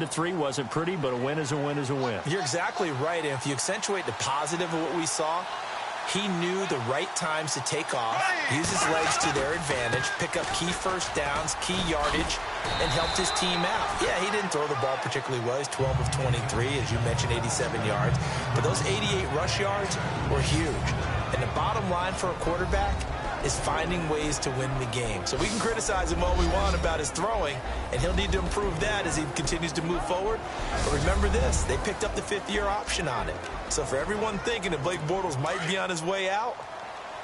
7-3 wasn't pretty, but a win is a win is a win. You're exactly right. And if you accentuate the positive of what we saw, he knew the right times to take off, use his legs to their advantage, pick up key first downs, key yardage, and helped his team out. Yeah, he didn't throw the ball particularly well. He's 12 of 23, as you mentioned, 87 yards. But those 88 rush yards were huge. And the bottom line for a quarterback is finding ways to win the game. So we can criticize him all we want about his throwing, and he'll need to improve that as he continues to move forward. But remember this, they picked up the fifth-year option on it. So for everyone thinking that Blake Bortles might be on his way out,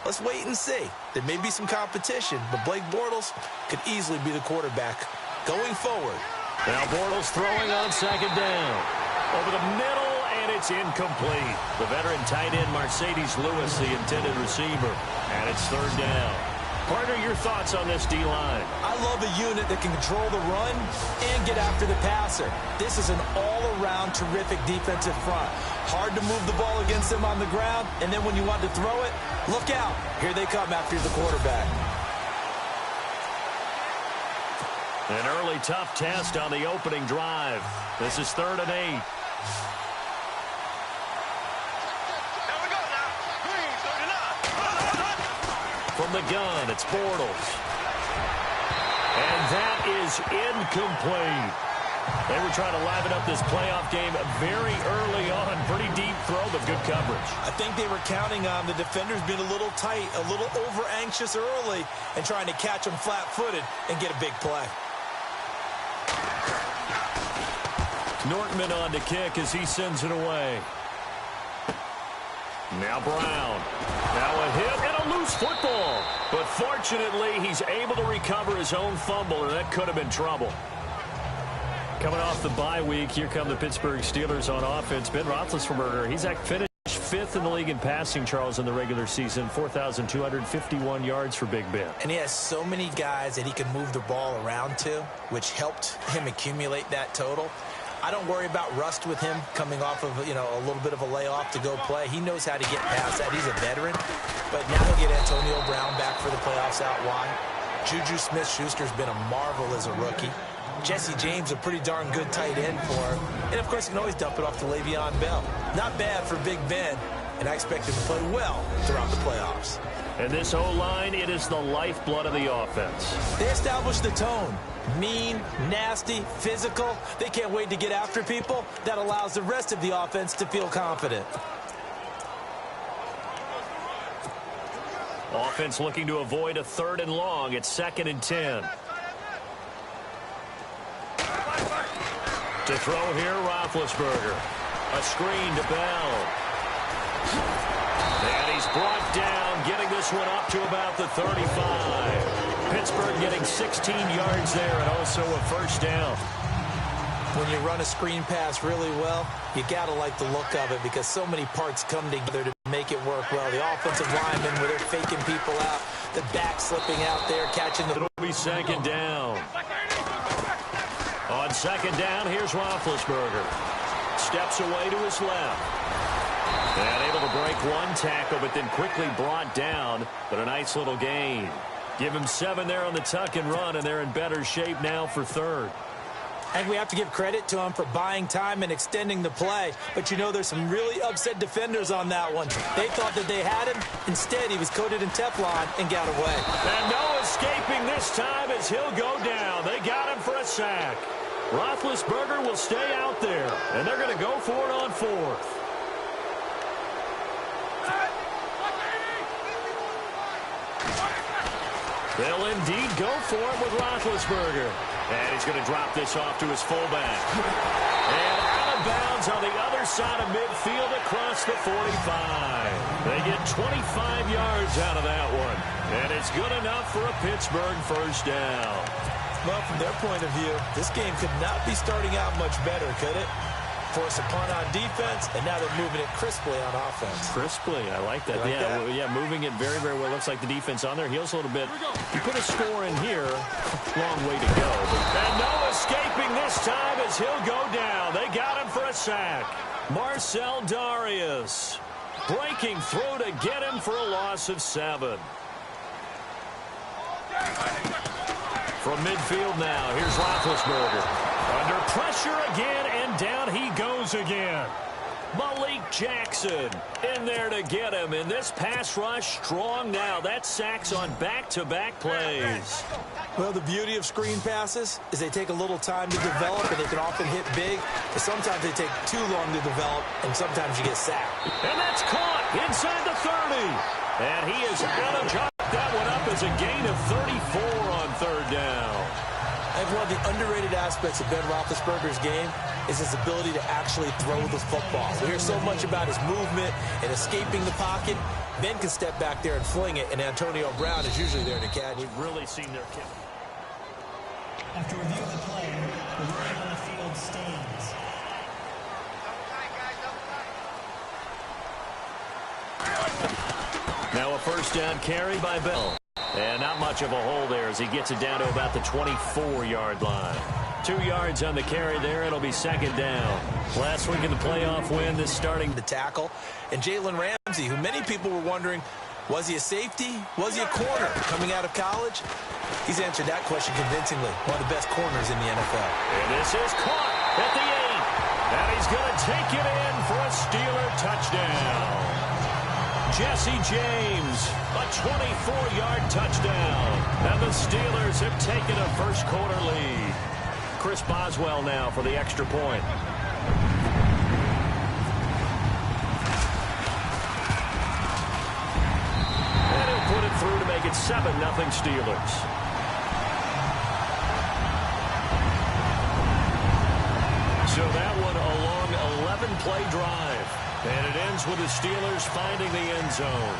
let's wait and see. There may be some competition, but Blake Bortles could easily be the quarterback going forward. Now Bortles throwing on second down. Over the middle, and it's incomplete. The veteran tight end Mercedes Lewis, the intended receiver. And it's third down. Partner, your thoughts on this D-line? I love a unit that can control the run and get after the passer. This is an all-around terrific defensive front. Hard to move the ball against them on the ground, and then when you want to throw it, look out. Here they come after the quarterback. An early tough test on the opening drive. This is 3rd and 8. From the gun, it's Bortles. And that is incomplete. They were trying to liven up this playoff game very early on. Pretty deep throw, but good coverage. I think they were counting on the defenders being a little tight, a little over-anxious early, and trying to catch them flat-footed and get a big play. Nortman on to kick as he sends it away. Now Brown. Now a hit and a loose football. But fortunately, he's able to recover his own fumble, and that could have been trouble. Coming off the bye week, here come the Pittsburgh Steelers on offense. Ben Roethlisberger, he's finished 5th in the league in passing, Charles, in the regular season. 4,251 yards for Big Ben. And he has so many guys that he can move the ball around to, which helped him accumulate that total. I don't worry about rust with him coming off of, a little bit of a layoff to go play. He knows how to get past that. He's a veteran. But now he'll get Antonio Brown back for the playoffs out wide. Juju Smith-Schuster's been a marvel as a rookie. Jesse James, a pretty darn good tight end for him. And, of course, he can always dump it off to Le'Veon Bell. Not bad for Big Ben, and I expect him to play well throughout the playoffs. And this O-line, it is the lifeblood of the offense. They established the tone. Mean, nasty, physical. They can't wait to get after people. That allows the rest of the offense to feel confident. Offense looking to avoid a 3rd and long. It's 2nd and 10. To throw here, Roethlisberger. A screen to Bell. And he's brought down, getting this one up to about the 35. Pittsburgh getting 16 yards there and also a first down. When you run a screen pass really well, you got to like the look of it because so many parts come together to make it work well. The offensive linemen, where they're faking people out, the back slipping out there, catching the... It'll be 2nd down. On 2nd down, here's Roethlisberger. Steps away to his left. And able to break one tackle, but then quickly brought down. But a nice little gain. Give him 7 there on the tuck and run, and they're in better shape now for 3rd. I think we have to give credit to him for buying time and extending the play. But, there's some really upset defenders on that one. They thought that they had him. Instead, he was coated in Teflon and got away. And no escaping this time as he'll go down. They got him for a sack. Roethlisberger will stay out there, and they're going to go for it on 4th. They'll indeed go for it with Roethlisberger. And he's going to drop this off to his fullback. And out of bounds on the other side of midfield across the 45. They get 25 yards out of that one. And it's good enough for a Pittsburgh first down. Well, from their point of view, this game could not be starting out much better, could it? Force a punt on defense, and now they're moving it crisply on offense. Crisply, I like that. Yeah, moving it very, very well. Looks like the defense on their heels a little bit. You put a score in here, long way to go. And no escaping this time as he'll go down. They got him for a sack. Marcel Darius breaking through to get him for a loss of 7. From midfield now, here's Roethlisberger. Under pressure again, and down he goes again. Malik Jackson in there to get him. And this pass rush strong now. That's sacks on back-to-back plays. Well, the beauty of screen passes is they take a little time to develop, and they can often hit big. But sometimes they take too long to develop, and sometimes you get sacked. And that's caught inside the 30. And he is out of job. That one up as a gain of 34 on third down. I think one of the underrated aspects of Ben Roethlisberger's game is his ability to actually throw the football. We hear so much about his movement and escaping the pocket. Ben can step back there and fling it, and Antonio Brown is usually there to catch. We've really seen their kick. After review of the play, the ruling on the field stands. Now a first down carry by Bell. And not much of a hole there as he gets it down to about the 24-yard line. 2 yards on the carry there. It'll be second down. Last week in the playoff win, this starting to tackle. And Jalen Ramsey, who many people were wondering, was he a safety? Was he a corner coming out of college? He's answered that question convincingly. One of the best corners in the NFL. And this is caught at the 8. And he's going to take it in for a Steeler touchdown. Jesse James, a 24-yard touchdown. And the Steelers have taken a first-quarter lead. Chris Boswell now for the extra point. And he'll put it through to make it 7-0 Steelers. So that one a long 11-play drive. And it ends with the Steelers finding the end zone.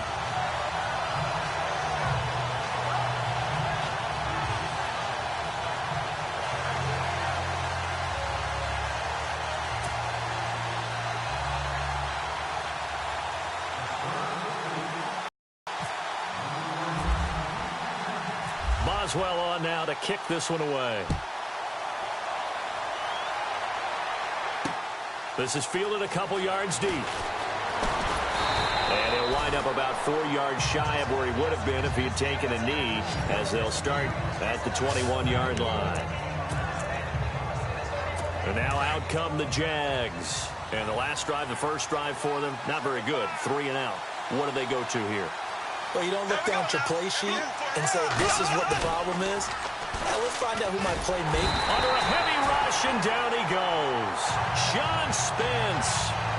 Boswell on now to kick this one away. This is fielded a couple yards deep. And he'll wind up about 4 yards shy of where he would have been if he had taken a knee, as they'll start at the 21-yard line. And now out come the Jags. And the last drive, the first drive for them, not very good. 3 and out. What do they go to here? Well, you don't look down at your play sheet and say, this is what the problem is. Let's find out who my play mate. Under a heavy rush, and down he goes. Sean Spence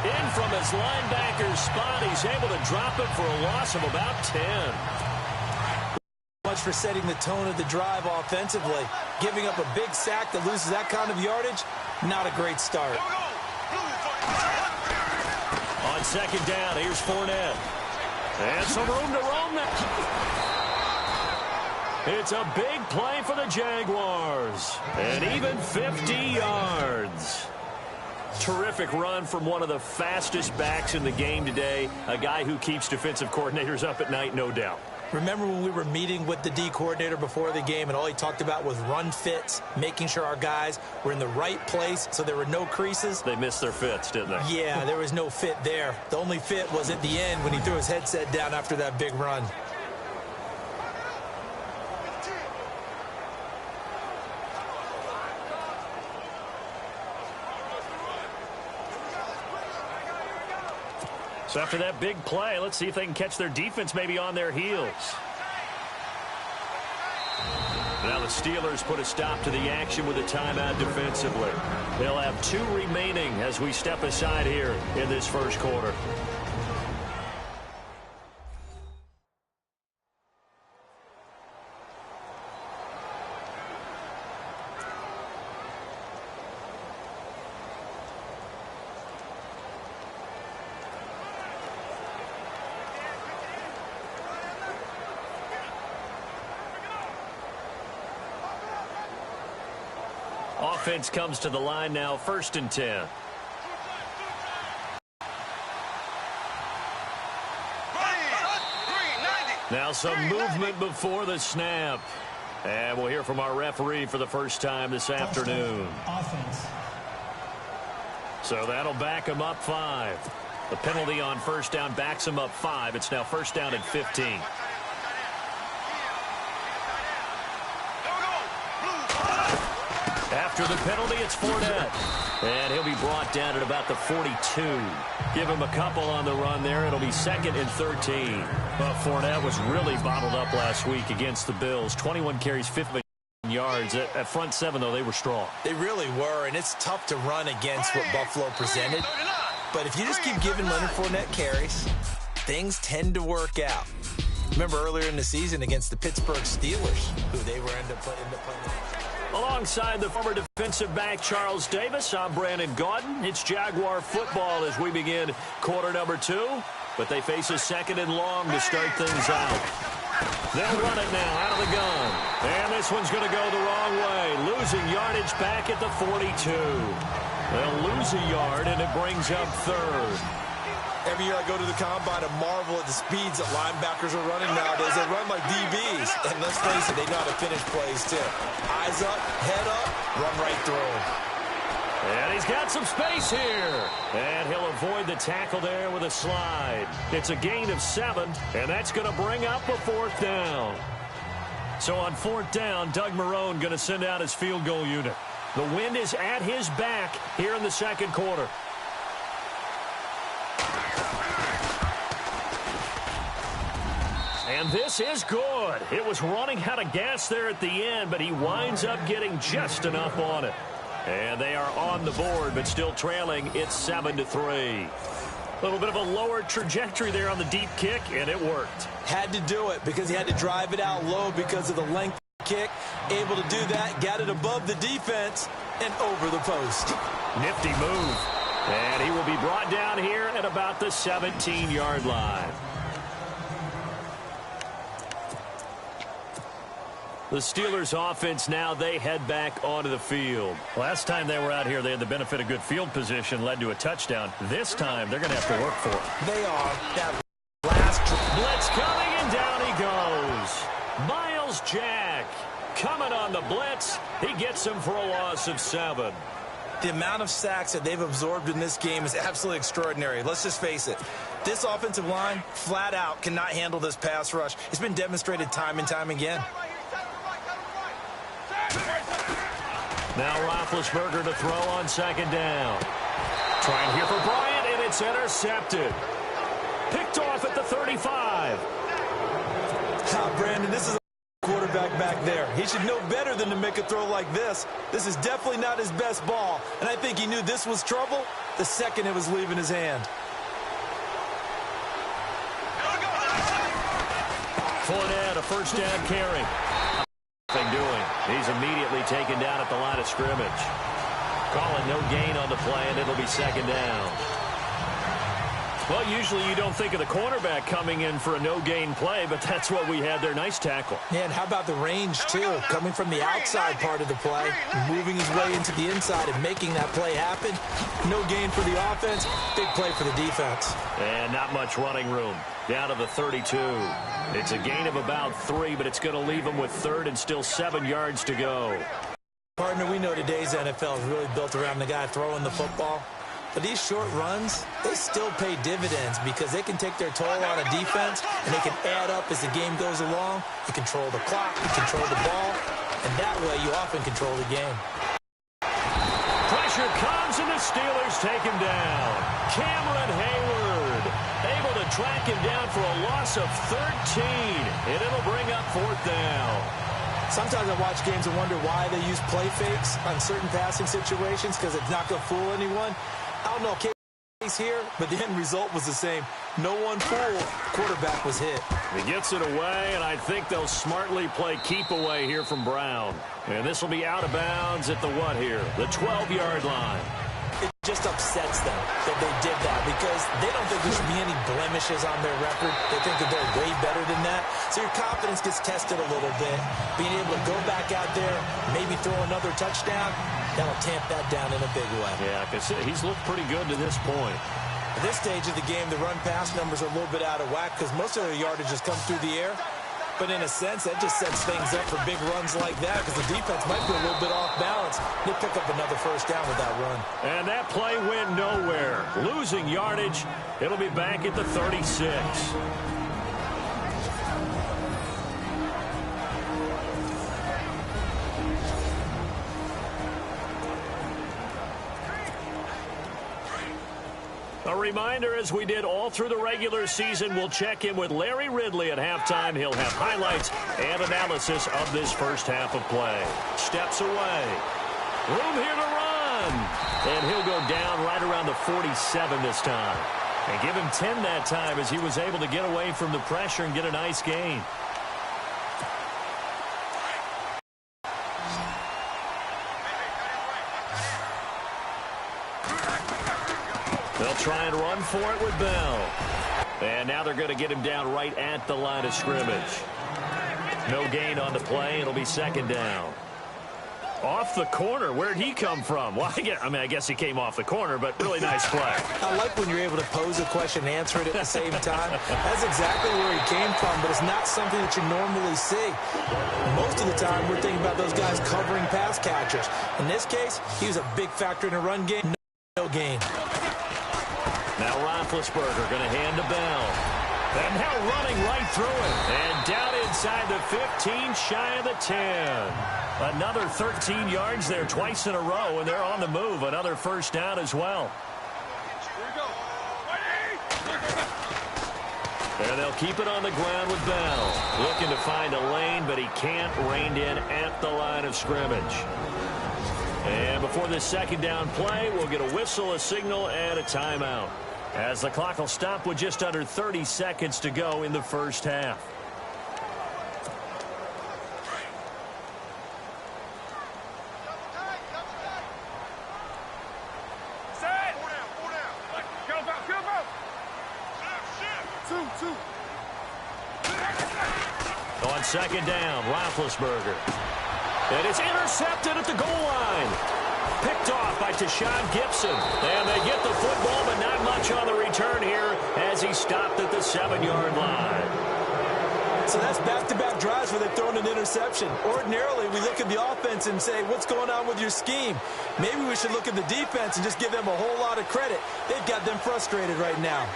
in from his linebacker's spot. He's able to drop it for a loss of about 10. Much for setting the tone of the drive offensively. Giving up a big sack that loses that kind of yardage, not a great start. On second down, here's Fournette. And some room to roam that. It's a big play for the Jaguars. And even 50 yards. Terrific run from one of the fastest backs in the game today. A guy who keeps defensive coordinators up at night, no doubt. Remember when we were meeting with the D coordinator before the game and all he talked about was run fits, making sure our guys were in the right place so there were no creases? They missed their fits, didn't they? Yeah, there was no fit there. The only fit was at the end when he threw his headset down after that big run. So after that big play, let's see if they can catch their defense maybe on their heels. Now the Steelers put a stop to the action with a timeout defensively. They'll have 2 remaining as we step aside here in this first quarter. Offense comes to the line now, 1st and 10. Now some movement before the snap. And we'll hear from our referee for the first time this afternoon. Offense. So that'll back him up 5. The penalty on first down backs him up 5. It's now first down and 15. After the penalty, it's Fournette. And he'll be brought down at about the 42. Give him a couple on the run there. It'll be 2nd and 13. Well, Fournette was really bottled up last week against the Bills. 21 carries, 50 yards. At front seven, though, they were strong. They really were, and it's tough to run against what Buffalo presented. But if you just keep giving Leonard Fournette carries, things tend to work out. Remember earlier in the season against the Pittsburgh Steelers, who they were end up playing. Alongside the former defensive back Charles Davis, I'm Brandon Gaudin. It's Jaguar football as we begin quarter number 2. But they face a 2nd and long to start things out. They'll run it now out of the gun. And this one's going to go the wrong way. Losing yardage back at the 42. They'll lose a yard, and it brings up 3rd. Every year I go to the combine and marvel at the speeds that linebackers are running nowadays. They run like DBs. And let's face it, they know how to finish plays, too. Eyes up, head up, run right through. And he's got some space here. And he'll avoid the tackle there with a slide. It's a gain of 7, and that's going to bring up a 4th down. So on 4th down, Doug Marrone going to send out his field goal unit. The wind is at his back here in the 2nd quarter. And this is good. It was running out of gas there at the end, but he winds up getting just enough on it. And they are on the board, but still trailing. It's 7-3. A little bit of a lower trajectory there on the deep kick, and it worked. Had to do it because he had to drive it out low because of the length kick. Able to do that, got it above the defense and over the post. Nifty move. And he will be brought down here at about the 17-yard line. The Steelers offense now, they head back onto the field. Last time they were out here, they had the benefit of good field position, led to a touchdown. This time, they're going to have to work for it. They are. That last blitz coming, and down he goes. Miles Jack coming on the blitz. He gets him for a loss of 7. The amount of sacks that they've absorbed in this game is absolutely extraordinary. Let's just face it. This offensive line, flat out, cannot handle this pass rush. It's been demonstrated time and time again. Now Roethlisberger to throw on 2nd down. Trying here for Bryant, and it's intercepted. Picked off at the 35. Brandon, this is a quarterback back there. He should know better than to make a throw like this. This is definitely not his best ball, and I think he knew this was trouble the second it was leaving his hand. Fournette, a 1st down carry. Doing. He's immediately taken down at the line of scrimmage. Calling no gain on the play, and it'll be 2nd down. Well, usually you don't think of the cornerback coming in for a no-gain play, but that's what we had there. Nice tackle. Yeah, and how about the range, too? Coming from the outside part of the play, moving his way into the inside and making that play happen. No gain for the offense, big play for the defense. And not much running room. Down to the 32. It's a gain of about 3, but it's going to leave him with 3rd and still 7 yards to go. Partner, we know today's NFL is really built around the guy throwing the football. But these short runs, they still pay dividends because they can take their toll on a defense and they can add up as the game goes along. You control the clock, you control the ball, and that way you often control the game. Pressure comes and the Steelers take him down. Cameron Hayward able to track him down for a loss of 13, and it'll bring up 4th down. Sometimes I watch games and wonder why they use play fakes on certain passing situations because it's not going to fool anyone. I don't know case here, but the end result was the same. No one fooled. Quarterback was hit. He gets it away, and I think they'll smartly play keep away here from Brown. And this will be out of bounds at the what here? The 12-yard line. It just upsets them that they did that because they don't think there should be any blemishes on their record. They think that they're way better than that. So your confidence gets tested a little bit. Being able to go back out there, maybe throw another touchdown, that'll tamp that down in a big way. Yeah, because he's looked pretty good to this point. At this stage of the game, the run-pass numbers are a little bit out of whack because most of their yardage has come through the air. But in a sense, that just sets things up for big runs like that because the defense might be a little bit off balance. They pick up another 1st down with that run. And that play went nowhere. Losing yardage. It'll be back at the 36. A reminder, as we did all through the regular season, we'll check in with Larry Ridley at halftime. He'll have highlights and analysis of this first half of play. Steps away. Room here to run. And he'll go down right around the 47 this time. And give him 10 that time as he was able to get away from the pressure and get a nice gain. They'll try and run for it with Bell. And now they're going to get him down right at the line of scrimmage. No gain on the play. It'll be second down. Off the corner. Where'd he come from? Well, I guess he came off the corner, but really nice play. I like when you're able to pose a question and answer it at the same time. That's exactly where he came from, but it's not something that you normally see. Most of the time, we're thinking about those guys covering pass catchers. In this case, he was a big factor in the run game. No gain. Now Roethlisberger going to hand to Bell. And now running right through it. And down inside the 15, shy of the 10. Another 13 yards there twice in a row, and they're on the move. Another first down as well. And they'll keep it on the ground with Bell. Looking to find a lane, but he can't. Reined in at the line of scrimmage. And before this second down play, we'll get a whistle, a signal, and a timeout, as the clock will stop with just under 30 seconds to go in the first half. On second down, Roethlisberger. And it's intercepted at the goal line. Picked off by Tashawn Gibson. And they get the football, but not much on the return here as he stopped at the 7-yard line. So that's back-to-back drives where they've thrown an interception. Ordinarily, we look at the offense and say, what's going on with your scheme? Maybe we should look at the defense and just give them a whole lot of credit. They've got them frustrated right now.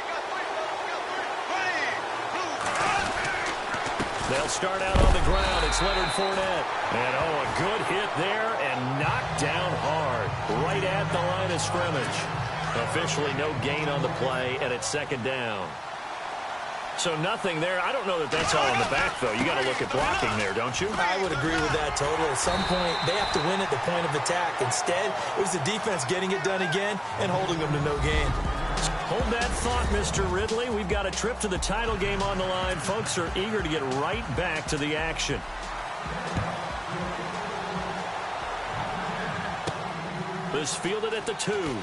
They'll start out on the ground. It's Leonard Fournette. And, a good hit there and knocked down hard right at the line of scrimmage. Officially no gain on the play, and it's second down. So nothing there. I don't know that that's all in the back, though. You got to look at blocking there, don't you? I would agree with that totally. At some point, they have to win at the point of attack. Instead, it was the defense getting it done again and holding them to no gain. Hold that thought, Mr. Ridley. We've got a trip to the title game on the line. Folks are eager to get right back to the action. This fielded at the 2.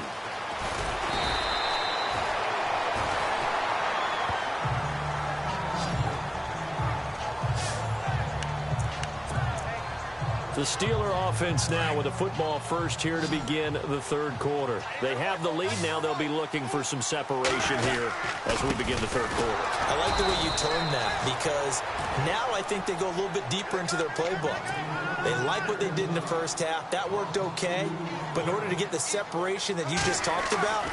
The Steeler offense now with a football first here to begin the third quarter. They have the lead now. They'll be looking for some separation here as we begin the third quarter. I like the way you termed that, because now I think they go a little bit deeper into their playbook. They like what they did in the first half. That worked okay. But in order to get the separation that you just talked about,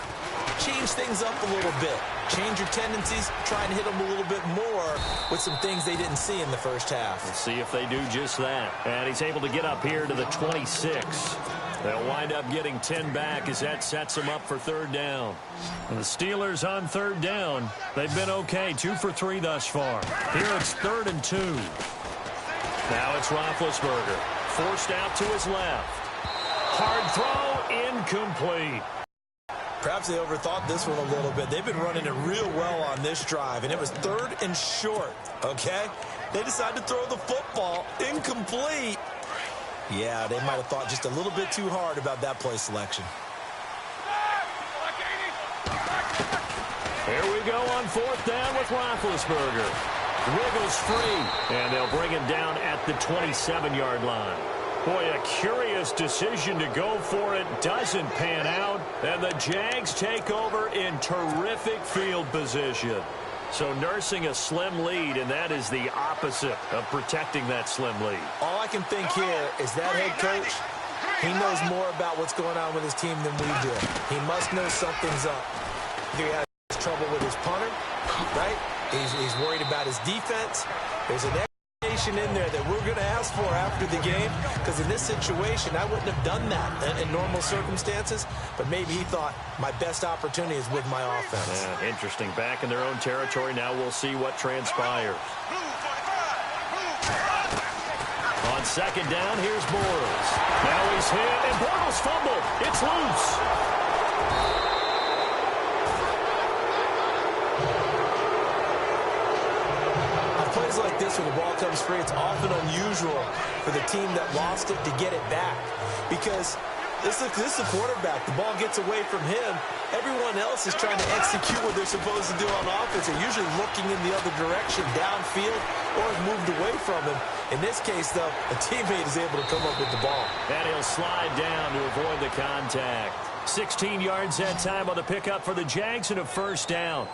change things up a little bit. Change your tendencies, try and hit them a little bit more with some things they didn't see in the first half. Let's see if they do just that. And he's able to get up here to the 26. They'll wind up getting 10 back as that sets them up for third down. And the Steelers on third down, they've been okay, 2 for 3 thus far. Here it's 3rd and 2. Now it's Roethlisberger, forced out to his left. Hard throw, incomplete. Perhaps they overthought this one a little bit. They've been running it real well on this drive, and it was 3rd and short, okay? They decided to throw the football, incomplete. Yeah, they might have thought just a little bit too hard about that play selection. Here we go on 4th down with Roethlisberger. Wiggles free, and they'll bring him down at the 27-yard line. Boy, a curious decision to go for it. Doesn't pan out, and the Jags take over in terrific field position. So nursing a slim lead, and that is the opposite of protecting that slim lead. All I can think here is that head coach, he knows more about what's going on with his team than we do. He must know something's up. Either he has trouble with his punter, right? He's worried about his defense. There's an expectation hesitation in there that we're going to ask for after the game, because in this situation, I wouldn't have done that in normal circumstances, but maybe he thought my best opportunity is with my offense. Yeah, interesting. Back in their own territory. Now we'll see what transpires. On second down, here's Bortles. Now he's hit, and Bortles fumbled. It's loose. On plays like this, when the ball comes free, it's often unusual for the team that lost it to get it back, because this is a quarterback. The ball gets away from him. Everyone else is trying to execute what they're supposed to do on offense. They're usually looking in the other direction, downfield, or have moved away from him. In this case, though, a teammate is able to come up with the ball. And he'll slide down to avoid the contact. 16 yards that time on the pickup for the Jags and a first down.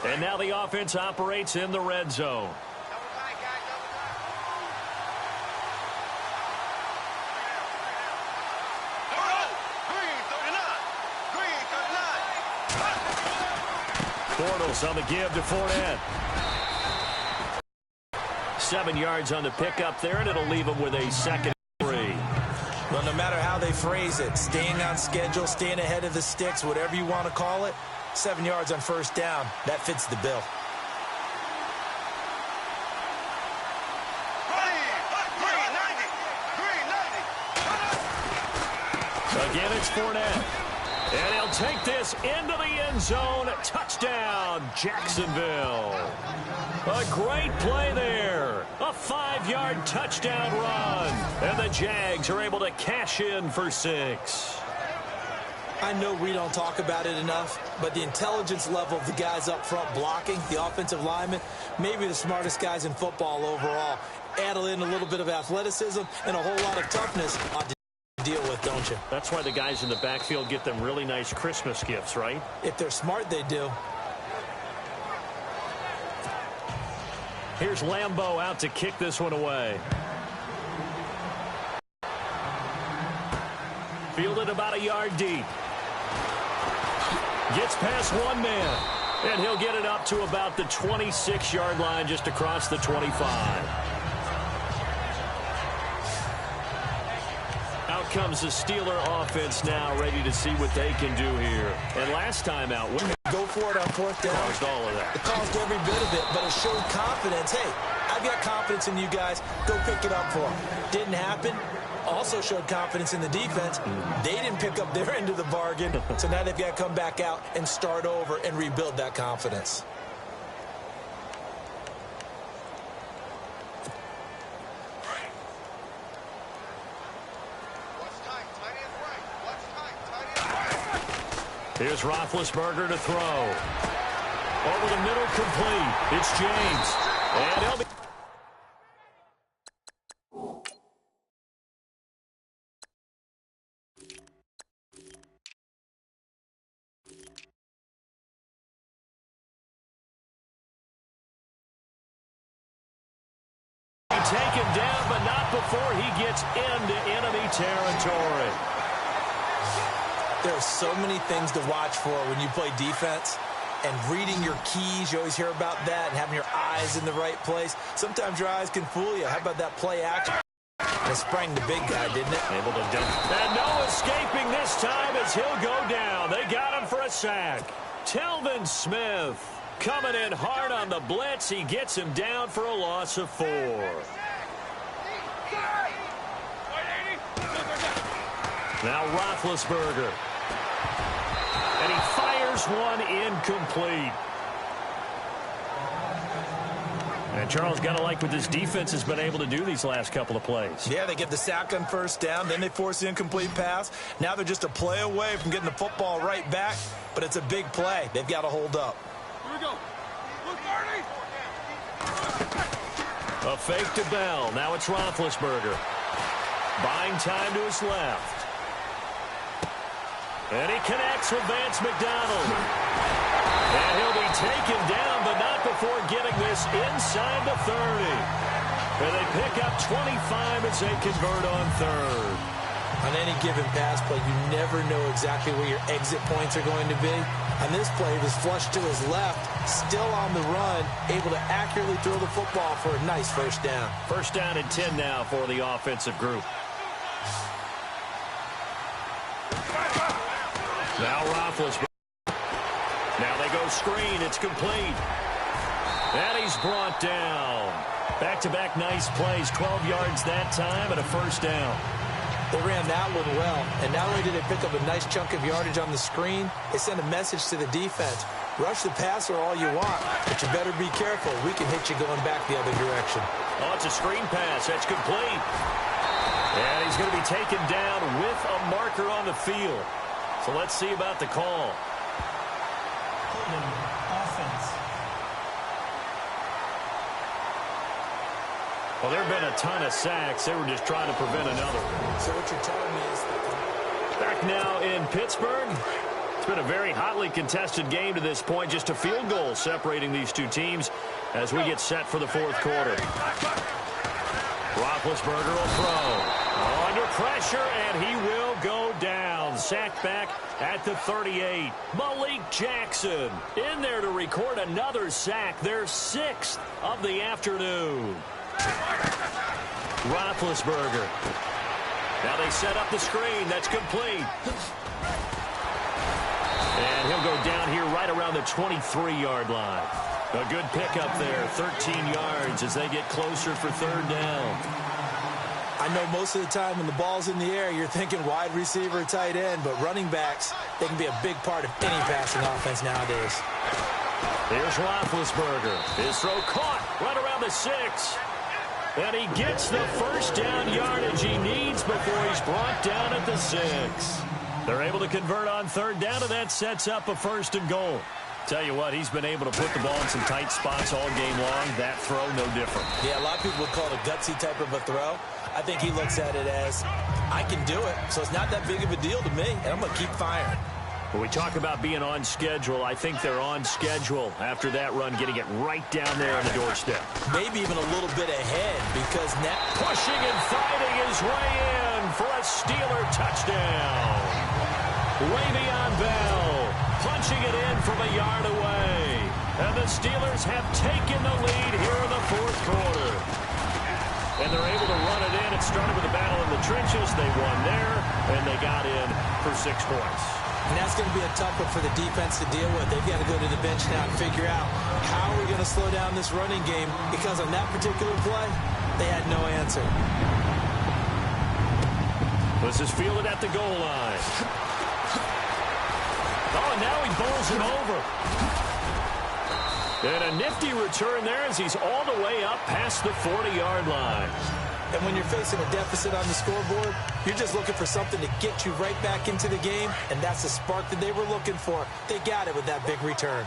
And now the offense operates in the red zone. Bortles on the give to Fournette. 7 yards on the pickup there, and it'll leave him with a second and 3. Well, no matter how they phrase it, staying on schedule, staying ahead of the sticks, whatever you want to call it, 7 yards on first down, that fits the bill. Again, it's Fournette. And he'll take this into the end zone. Touchdown, Jacksonville. A great play there. A 5-yard touchdown run. And the Jags are able to cash in for 6. I know we don't talk about it enough, but the intelligence level of the guys up front blocking, the offensive linemen, maybe the smartest guys in football overall. Add in a little bit of athleticism and a whole lot of toughness to deal with, don't you? That's why the guys in the backfield get them really nice Christmas gifts, right? If they're smart, they do. Here's Lambeau out to kick this one away. Fielded about a yard deep. Gets past one man. And he'll get it up to about the 26-yard line, just across the 25. Out comes the Steeler offense now, ready to see what they can do here. And last time out, go for it on fourth down. Caused all of that. It caused every bit of it, but it showed confidence. Hey, I've got confidence in you guys. Go pick it up for them. Didn't happen. Also showed confidence in the defense. They didn't pick up their end of the bargain, so now they've got to come back out and start over and rebuild that confidence. Here's Roethlisberger to throw. Over the middle, complete. It's James. And he'll be... taken down, but not before he gets into enemy territory. There are so many things to watch for when you play defense, and reading your keys, you always hear about that, and having your eyes in the right place. Sometimes your eyes can fool you. How about that play action? And it sprang the big guy, didn't it? Able to dump. And no escaping this time as he'll go down. They got him for a sack. Telvin Smith coming in hard on the blitz. He gets him down for a loss of 4. Now Roethlisberger. And he fires one incomplete. And Charles, got to like what this defense has been able to do these last couple of plays. Yeah, they get the sack on first down, then they force the incomplete pass. Now they're just a play away from getting the football right back, but it's a big play. They've got to hold up. Here we go. Look, Marty. A fake to Bell. Now it's Roethlisberger. Buying time to his left. And he connects with Vance McDonald. And he'll be taken down, but not before getting this inside the 30. And they pick up 25 as they convert on third. On any given pass play, you never know exactly where your exit points are going to be. On this play, he was flushed to his left, still on the run, able to accurately throw the football for a nice first down. First down and 10 now for the offensive group. Now Roethlisberger. Now they go screen. It's complete. And he's brought down. Back-to-back nice plays. 12 yards that time and a first down. They ran that one well, and not only did they pick up a nice chunk of yardage on the screen, they sent a message to the defense. Rush the passer all you want, but you better be careful. We can hit you going back the other direction. Oh, it's a screen pass. That's complete. And he's going to be taken down with a marker on the field. So let's see about the call. Holding offense. Well, there have been a ton of sacks. They were just trying to prevent another. So what you're telling me is that... Back now in Pittsburgh. It's been a very hotly contested game to this point. Just a field goal separating these two teams as we get set for the fourth quarter. Roethlisberger will throw. Under pressure, and he will go down. Sacked back at the 38. Malik Jackson in there to record another sack. Their 6th of the afternoon. Roethlisberger. Now they set up the screen. That's complete. And he'll go down here right around the 23-yard line. A good pickup there. 13 yards as they get closer for third down. I know most of the time when the ball's in the air, you're thinking wide receiver, tight end, but running backs, they can be a big part of any passing offense nowadays. Here's Roethlisberger. His throw caught right around the 6. And he gets the first down yardage he needs before he's brought down at the 6. They're able to convert on third down, and that sets up a first and goal. Tell you what, he's been able to put the ball in some tight spots all game long. That throw, no different. Yeah, a lot of people would call it a gutsy type of a throw. I think he looks at it as, I can do it, so it's not that big of a deal to me, and I'm going to keep firing. When we talk about being on schedule, I think they're on schedule after that run, getting it right down there on the doorstep. Maybe even a little bit ahead because now pushing and fighting his way in for a Steeler touchdown. Le'Veon Bell punching it in from a yard away. And the Steelers have taken the lead here in the fourth quarter. And they're able to run it in. It started with a battle in the trenches. They won there, and they got in for 6 points. And that's going to be a tough one for the defense to deal with. They've got to go to the bench now and figure out how are we going to slow down this running game, because on that particular play, they had no answer. This is fielded at the goal line. Oh, and now he bowls it over. And a nifty return there as he's all the way up past the 40-yard line. And when you're facing a deficit on the scoreboard, you're just looking for something to get you right back into the game, and that's the spark that they were looking for. They got it with that big return.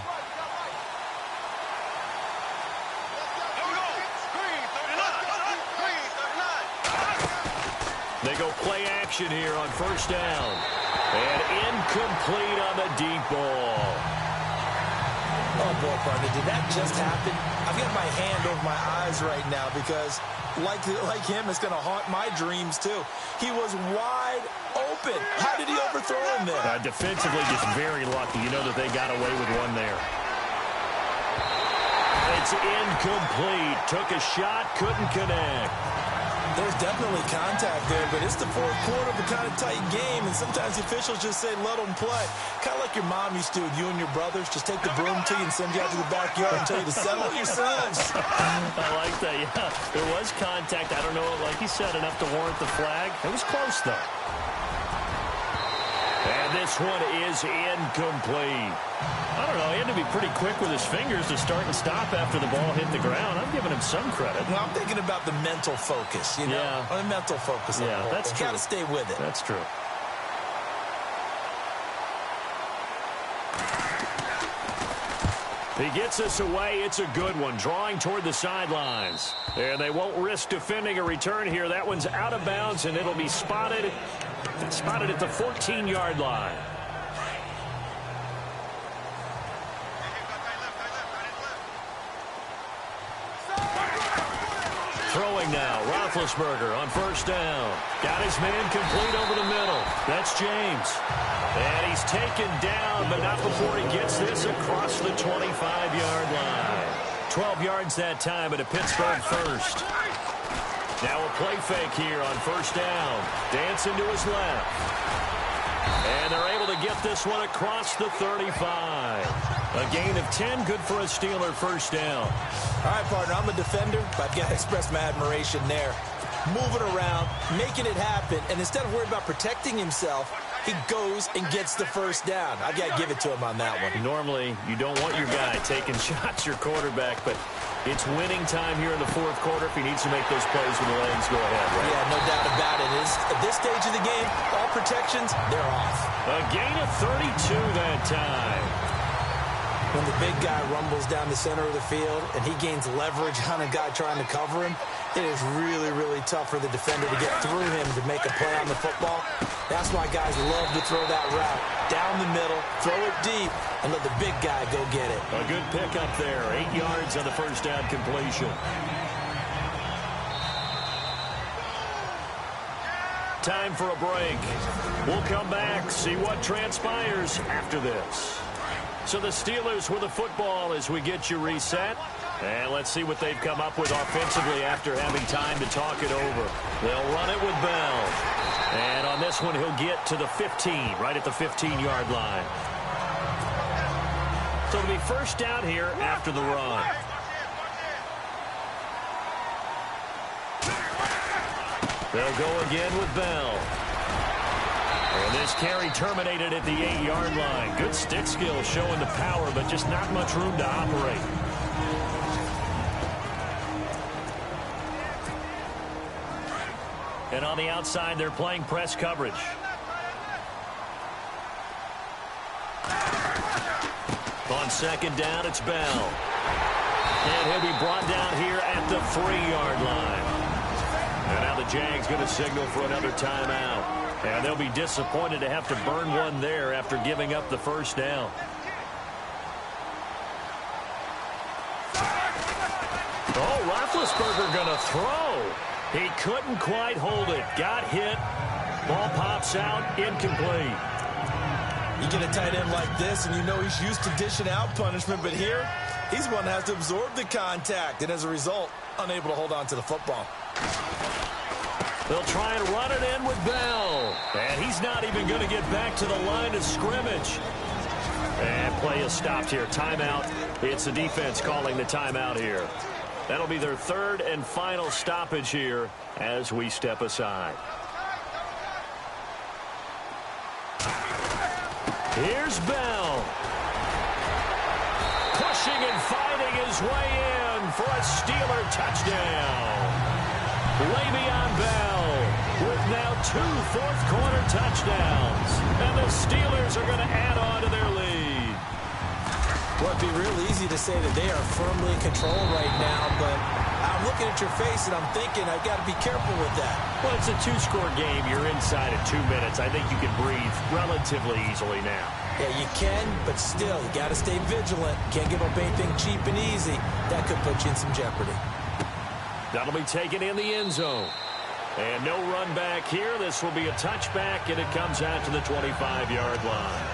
They go play action here on first down. And incomplete on the deep ball. Oh, boy, partner, did that just happen? I've got my hand over my eyes right now because, like him, it's going to haunt my dreams, too. He was wide open. How did he overthrow him there? Defensively, just very lucky. You know that they got away with one there. It's incomplete. Took a shot, couldn't connect. There's definitely contact there, but it's the fourth quarter of a kind of tight game, and sometimes the officials just say, let them play. Kind of like your mom used to with you and your brothers. Just take the broom to you and send you out to the backyard and tell you to settle yourselves. I like that, yeah. There was contact. I don't know, like you said, enough to warrant the flag. It was close, though. And this one is incomplete. I don't know. He had to be pretty quick with his fingers to start and stop after the ball hit the ground. I'm giving him some credit. Well, I'm thinking about the mental focus, you know? Yeah. The mental focus. Yeah, that's true. Got to stay with it. That's true. He gets us away. It's a good one, drawing toward the sidelines. And they won't risk defending a return here. That one's out of bounds, and it'll be spotted at the 14-yard line. Throwing now, Roethlisberger on first down. Got his man complete over the middle. That's James. And he's taken down, but not before he gets this across the 25-yard line. 12 yards that time at a Pittsburgh first. Now a play fake here on first down. Dancing to his left. And they're able to get this one across the 35. A gain of 10, good for a Steeler first down. All right, partner, I'm a defender, but I've got to express my admiration there. Moving around, making it happen, and instead of worrying about protecting himself, he goes and gets the first down. I've got to give it to him on that one. Normally, you don't want your guy taking shots, your quarterback, but it's winning time here in the fourth quarter. If he needs to make those plays with the legs, go ahead, right? Yeah, no doubt about it. At this stage of the game, all protections, they're off. A gain of 32 that time. When the big guy rumbles down the center of the field and he gains leverage on a guy trying to cover him, it is really, really tough for the defender to get through him to make a play on the football. That's why guys love to throw that route. Down the middle, throw it deep, and let the big guy go get it. A good pickup there. 8 yards on the first down completion. Time for a break. We'll come back, see what transpires after this. So the Steelers with the football as we get you reset. And let's see what they've come up with offensively after having time to talk it over. They'll run it with Bell. And on this one, he'll get to the 15, right at the 15-yard line. So it'll be first down here after the run. They'll go again with Bell. And this carry terminated at the 8-yard line. Good stick skill showing the power, but just not much room to operate. And on the outside, they're playing press coverage. On second down, it's Bell. And he'll be brought down here at the 3-yard line. And now the Jags going to signal for another timeout. And they'll be disappointed to have to burn one there after giving up the first down. Oh, Roethlisberger going to throw. He couldn't quite hold it. Got hit. Ball pops out. Incomplete. You get a tight end like this, and you know he's used to dishing out punishment, but here, he's one that has to absorb the contact, and as a result, unable to hold on to the football. They'll try and run it in with Bell. And he's not even going to get back to the line of scrimmage. And play is stopped here. Timeout. It's the defense calling the timeout here. That'll be their third and final stoppage here as we step aside. Here's Bell. Pushing and fighting his way in for a Steeler touchdown. Le'Veon Bell with now 2 fourth-quarter touchdowns. And the Steelers are going to add on to their lead. Well, it'd be real easy to say that they are firmly in control right now, but I'm looking at your face and I'm thinking I've got to be careful with that. Well, it's a 2-score game. You're inside of 2 minutes. I think you can breathe relatively easily now. Yeah, you can, but still, you got to stay vigilant. Can't give up anything cheap and easy. That could put you in some jeopardy. That'll be taken in the end zone. And no run back here. This will be a touchback, and it comes out to the 25-yard line.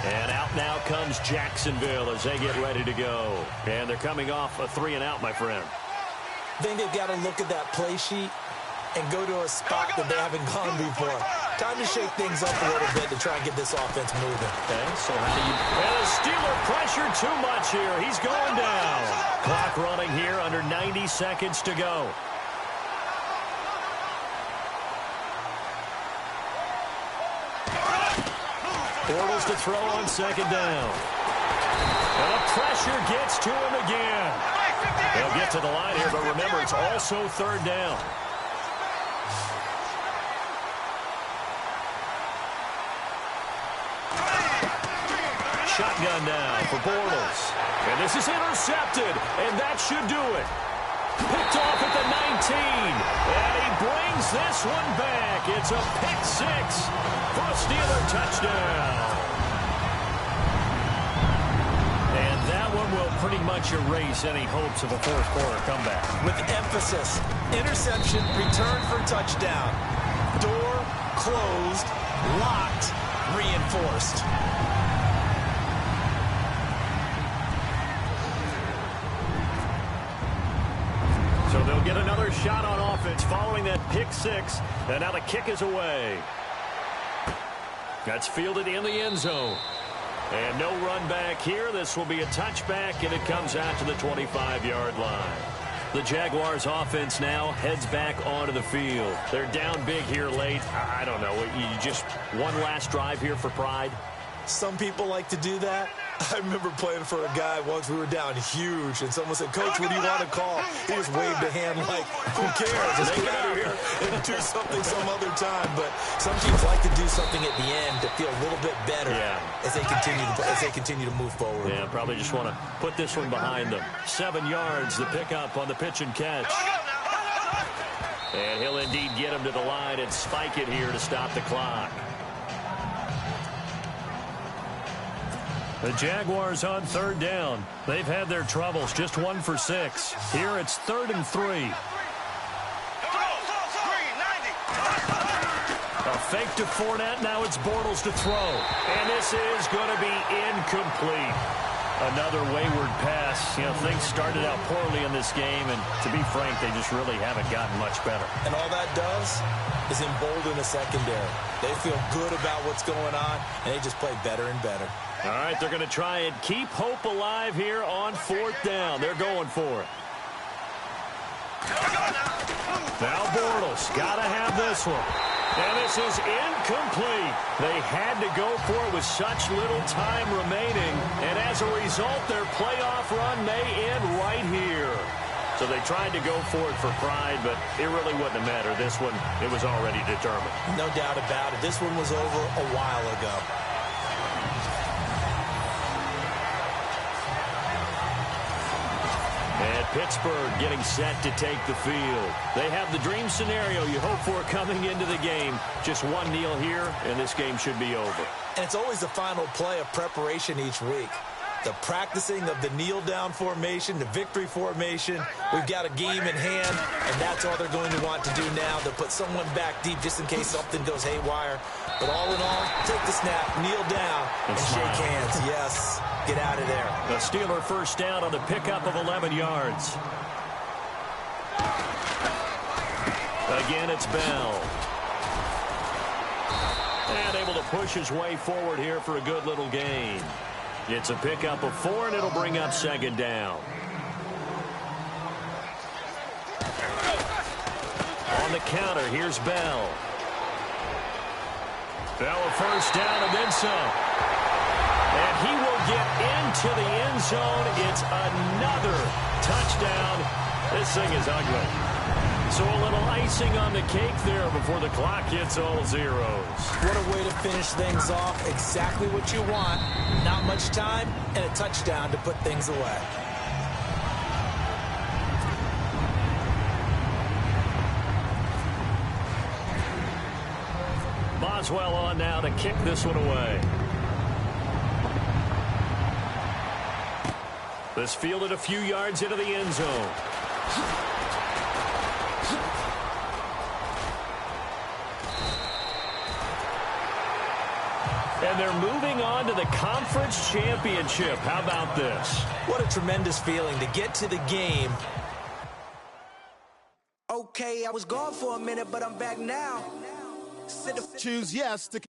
And out now comes Jacksonville as they get ready to go. And they're coming off a 3-and-out, my friend. I think they've got to look at that play sheet and go to a spot that they haven't gone before. Time to shake things up a little bit to try and get this offense moving. Okay, so how do you... And the Steeler pressure too much here. He's going down. Clock running here under 90 seconds to go. Bortles to throw on second down. And the pressure gets to him again. They'll get to the line here, but remember, it's also third down. shotgun now for Bortles. And this is intercepted, and that should do it. Picked off at the 19, and he brings this one back. It's a pick six for a Steeler touchdown. And that one will pretty much erase any hopes of a fourth quarter comeback. With emphasis, interception, return for touchdown. Door closed, locked, reinforced. So they'll get another shot on offense following that pick six. And now the kick is away. That's fielded in the end zone. And no run back here. This will be a touchback, and it comes out to the 25-yard line. The Jaguars offense now heads back onto the field. They're down big here late. I don't know. You just one last drive here for pride? Some people like to do that. I remember playing for a guy once. We were down huge, and someone said, "Coach, what do you want to call?" He just waved a hand like, who cares? Just get out of here and do something some other time. But some teams like to do something at the end to feel a little bit better as they continue to move forward. Yeah, probably just want to put this one behind them. 7 yards, the pickup on the pitch and catch. And he'll indeed get him to the line and spike it here to stop the clock. The Jaguars on third down. They've had their troubles, just 1 for 6. Here it's 3rd and 3. A fake to Fournette. Now it's Bortles to throw. And this is going to be incomplete. Another wayward pass. You know, things started out poorly in this game, and to be frank, they just really haven't gotten much better. And all that does is embolden the secondary. They feel good about what's going on, and they just play better and better. All right, they're going to try and keep hope alive here on 4th down. They're going for it. Now Bortles, got to have this one. And this is incomplete. They had to go for it with such little time remaining. And as a result, their playoff run may end right here. So they tried to go for it for pride, but it really wouldn't have mattered. This one, it was already determined. No doubt about it. This one was over a while ago. And Pittsburgh getting set to take the field. They have the dream scenario you hope for coming into the game. Just one kneel here, and this game should be over. And it's always the final play of preparation each week. The practicing of the kneel-down formation, the victory formation. We've got a game in hand, and that's all they're going to want to do now. They'll put someone back deep just in case something goes haywire. But all in all, take the snap, kneel down, and shake hands. Yes, get out of there. The Steeler first down on the pickup of 11 yards. Again, it's Bell. And able to push his way forward here for a good little gain. It's a pickup of 4, and it'll bring up 2nd down. On the counter, here's Bell. Bell a first down and then some. And he will get into the end zone. It's another touchdown. This thing is ugly. So a little icing on the cake there before the clock hits all zeros. What a way to finish things off. Exactly what you want. Not much time and a touchdown to put things away. Boswell on now to kick this one away. This fielded a few yards into the end zone. And they're moving on to the conference championship. How about this? What a tremendous feeling to get to the game. Okay, I was gone for a minute, but I'm back now. Choose yes to